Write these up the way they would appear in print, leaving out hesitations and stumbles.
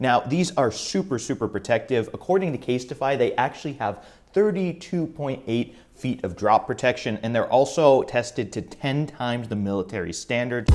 Now, these are super protective. According to Casetify, they actually have 32.8 feet of drop protection, and they're also tested to 10 times the military standard.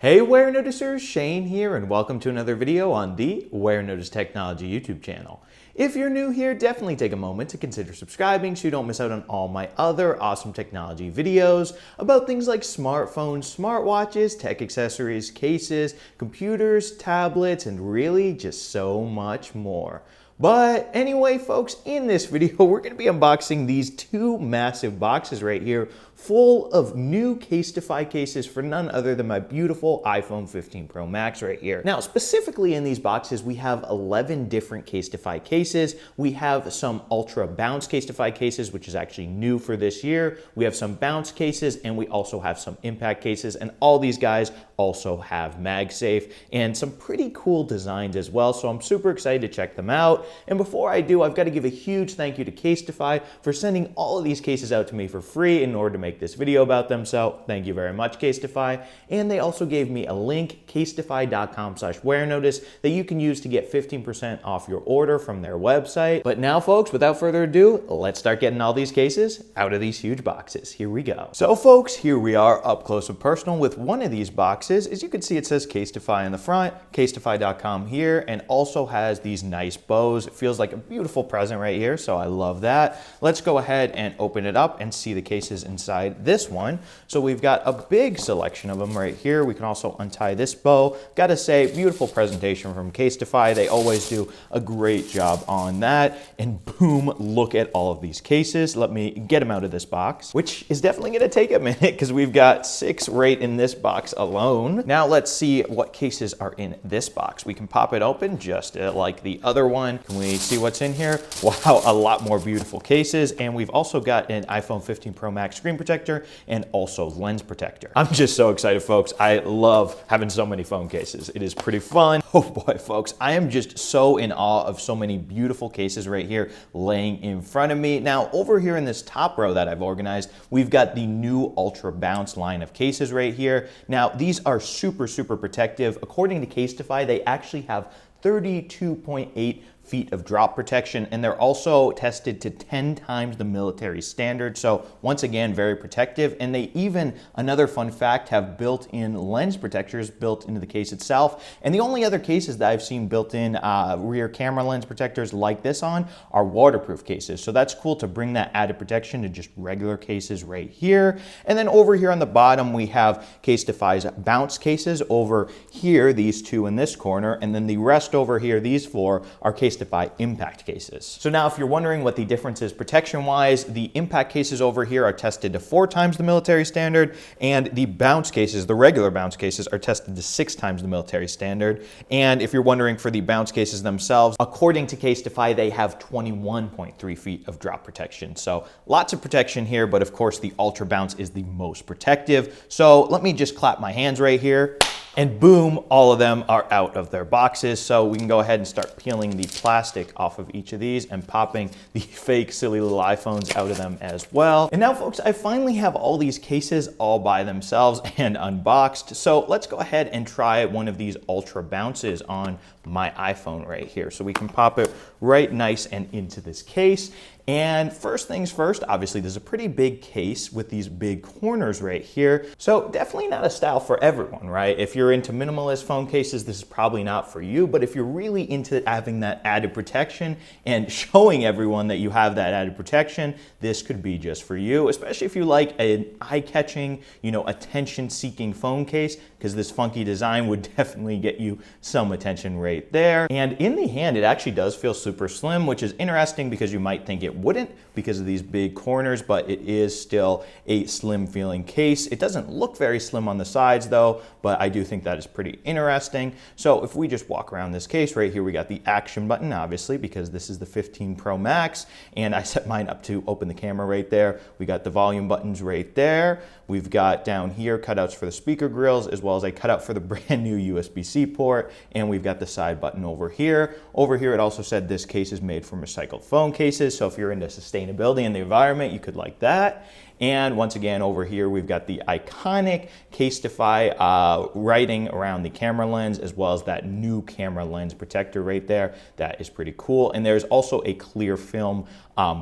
Hey Wear Noticers, Shane here, and welcome to another video on the Warenotice Technology YouTube channel. If you're new here, definitely take a moment to consider subscribing so you don't miss out on all my other awesome technology videos about things like smartphones, smartwatches, tech accessories, cases, computers, tablets, and really just so much more. But anyway, folks, in this video, we're going to be unboxing these two massive boxes right here full of new Casetify cases for none other than my beautiful iPhone 15 Pro Max right here. Now, specifically in these boxes, we have 11 different Casetify cases. We have some Ultra Bounce Casetify cases, which is actually new for this year. We have some Bounce cases, and we also have some Impact cases, and all these guys also have MagSafe and some pretty cool designs as well, so I'm super excited to check them out. And before I do, I've got to give a huge thank you to Casetify for sending all of these cases out to me for free in order to make this video about them, so thank you very much, Casetify. And they also gave me a link, casetify.com/warenotice, that you can use to get 15% off your order from their website. But now, folks, without further ado, let's start getting all these cases out of these huge boxes. Here we go. So, folks, here we are up close and personal with one of these boxes. As you can see, it says Casetify on the front, casetify.com here, and also has these nice bows. It feels like a beautiful present right here, so I love that. Let's go ahead and open it up and see the cases inside this one. So we've got a big selection of them right here. We can also untie this bow. Gotta say, beautiful presentation from Casetify. They always do a great job on that. And boom, look at all of these cases. Let me get them out of this box, which is definitely gonna take a minute because we've got 6 right in this box alone. Now let's see what cases are in this box. We can pop it open just like the other one. Can we see what's in here? Wow, a lot more beautiful cases. And we've also got an iPhone 15 Pro Max screen protector and also lens protector. I'm just so excited, folks. I love having so many phone cases. It is pretty fun. Oh boy, folks, I am just so in awe of so many beautiful cases right here laying in front of me. Now, over here in this top row that I've organized, we've got the new Ultra Bounce line of cases right here. Now, these are super protective. According to Casetify, they actually have 32.8 feet of drop protection, and they're also tested to 10 times the military standard. So once again, very protective. And they even, another fun fact, have built-in lens protectors built into the case itself. And the only other cases that I've seen built-in rear camera lens protectors like this on are waterproof cases. So that's cool to bring that added protection to just regular cases right here. And then over here on the bottom, we have Casetify's Bounce cases over here, these two in this corner, and then the rest over here, these 4, are Casetify Impact cases. So now if you're wondering what the difference is protection-wise, the Impact cases over here are tested to 4 times the military standard, and the Bounce cases, the regular Bounce cases, are tested to 6 times the military standard. And if you're wondering for the Bounce cases themselves, according to Casetify, they have 21.3 feet of drop protection. So lots of protection here, but of course the Ultra Bounce is the most protective. So let me just clap my hands right here. And boom, all of them are out of their boxes. So we can go ahead and start peeling the plastic off of each of these and popping the fake silly little iPhones out of them as well. And now, folks, I finally have all these cases all by themselves and unboxed. So let's go ahead and try one of these Ultra Bounces on my iPhone right here. So we can pop it right nice and into this case. And first things first, obviously there's a pretty big case with these big corners right here. So definitely not a style for everyone, right? If you're into minimalist phone cases, this is probably not for you. But if you're really into having that added protection and showing everyone that you have that added protection, this could be just for you, especially if you like an eye-catching, attention-seeking phone case, because this funky design would definitely get you some attention right there. And in the hand, it actually does feel super slim, which is interesting because you might think it wouldn't because of these big corners, but it is still a slim feeling case. It doesn't look very slim on the sides though, but I do think that is pretty interesting. So if we just walk around this case right here, we got the action button, obviously, because this is the 15 Pro Max, and I set mine up to open the camera right there. We got the volume buttons right there. We've got down here cutouts for the speaker grills, as well as a cutout for the brand new USB-C port, and we've got the side button over here. Over here, it also said this case is made from recycled phone cases, so if you're into sustainability and the environment, you could like that. And once again, over here, we've got the iconic Casetify writing around the camera lens, as well as that new camera lens protector right there. That is pretty cool. And there's also a clear film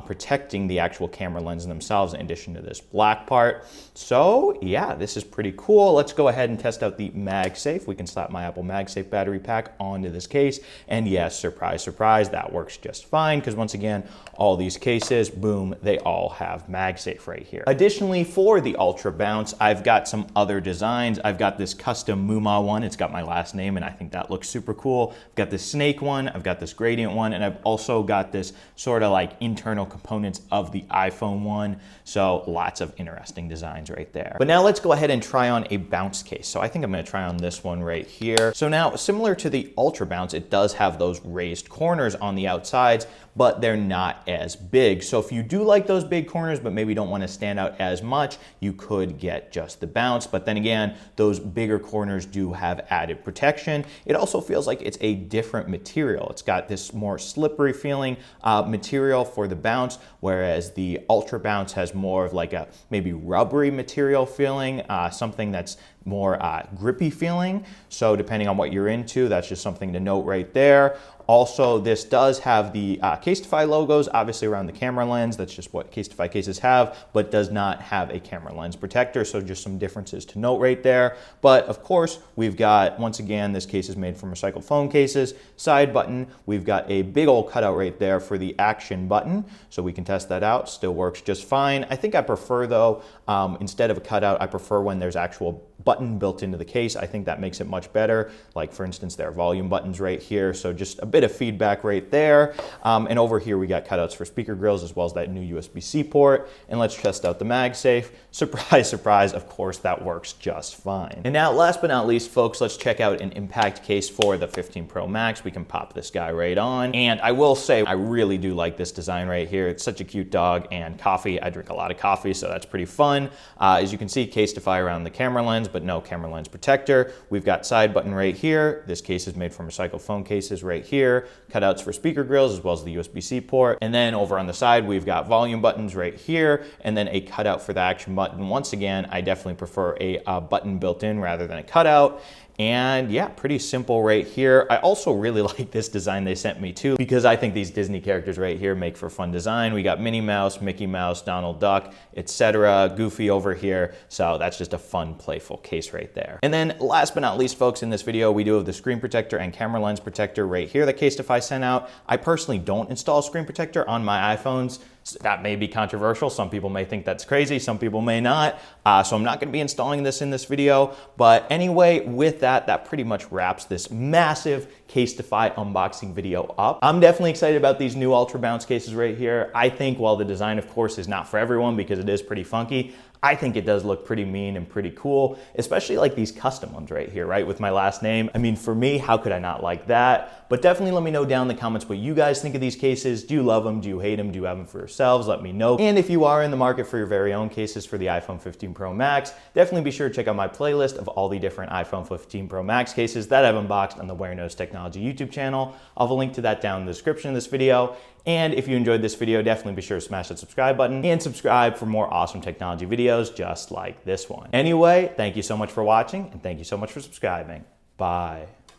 protecting the actual camera lens themselves in addition to this black part. So yeah, this is pretty cool. Let's go ahead and test out the MagSafe. We can slap my Apple MagSafe battery pack onto this case. And yes, surprise, surprise, that works just fine because once again, all these cases, boom, they all have MagSafe right here. Additionally, for the Ultra Bounce, I've got some other designs. I've got this custom Mumma one. It's got my last name and I think that looks super cool. I've got this snake one, I've got this gradient one, and I've also got this sort of like internal components of the iPhone one. So lots of interesting designs right there. But now let's go ahead and try on a bounce case. So I think I'm gonna try on this one right here. So now, similar to the Ultra Bounce, it does have those raised corners on the outsides, but they're not as big. So if you do like those big corners, but maybe don't want to stand out as much, you could get just the Bounce. But then again, those bigger corners do have added protection. It also feels like it's a different material. It's got this more slippery feeling material for the Bounce, whereas the Ultra Bounce has more of like a maybe rubbery material feeling, something that's more grippy feeling. So depending on what you're into, that's just something to note right there. Also, this does have the Casetify logos, obviously around the camera lens. That's just what Casetify cases have, but does not have a camera lens protector. So just some differences to note right there. But of course, we've got, once again, this case is made from recycled phone cases. Side button, we've got a big old cutout right there for the action button. So we can test that out, still works just fine. I think I prefer though, instead of a cutout, I prefer when there's actual button built into the case. I think that makes it much better. Like for instance, there are volume buttons right here. So just a bit of feedback right there. And over here, we got cutouts for speaker grills as well as that new USB-C port. And let's test out the MagSafe. Surprise, surprise, of course, that works just fine. And now last but not least, folks, let's check out an impact case for the 15 Pro Max. We can pop this guy right on. And I will say, I really do like this design right here. It's such a cute dog and coffee. I drink a lot of coffee, so that's pretty fun. As you can see, Casetify around the camera lens, but no camera lens protector. We've got side button right here. This case is made from recycled phone cases right here. Cutouts for speaker grills as well as the USB-C port. And then over on the side, we've got volume buttons right here, and then a cutout for the action button. Once again, I definitely prefer a button built in rather than a cutout. And yeah, pretty simple right here. I also really like this design they sent me too, because I think these Disney characters right here make for fun design. We got Minnie Mouse, Mickey Mouse, Donald Duck, etc. Goofy over here. So that's just a fun, playful case right there. And then last but not least, folks, in this video, we do have the screen protector and camera lens protector right here that Casetify sent out. I personally don't install a screen protector on my iPhones. That may be controversial. Some people may think that's crazy. Some people may not. So I'm not going to be installing this in this video. But anyway, with that pretty much wraps this massive Casetify unboxing video up. I'm definitely excited about these new Ultra Bounce cases right here. I think while the design, of course, is not for everyone because it is pretty funky, I think it does look pretty mean and pretty cool, especially like these custom ones right here, right? With my last name. I mean, for me, how could I not like that? But definitely let me know down in the comments what you guys think of these cases. Do you love them? Do you hate them? Do you have them for yourselves? Let me know. And if you are in the market for your very own cases for the iPhone 15 Pro Max, definitely be sure to check out my playlist of all the different iPhone 15 Pro Max cases that I've unboxed on the Warenotice Technology YouTube channel. I'll have a link to that down in the description of this video. And if you enjoyed this video, definitely be sure to smash that subscribe button and subscribe for more awesome technology videos just like this one. Anyway, thank you so much for watching and thank you so much for subscribing. Bye.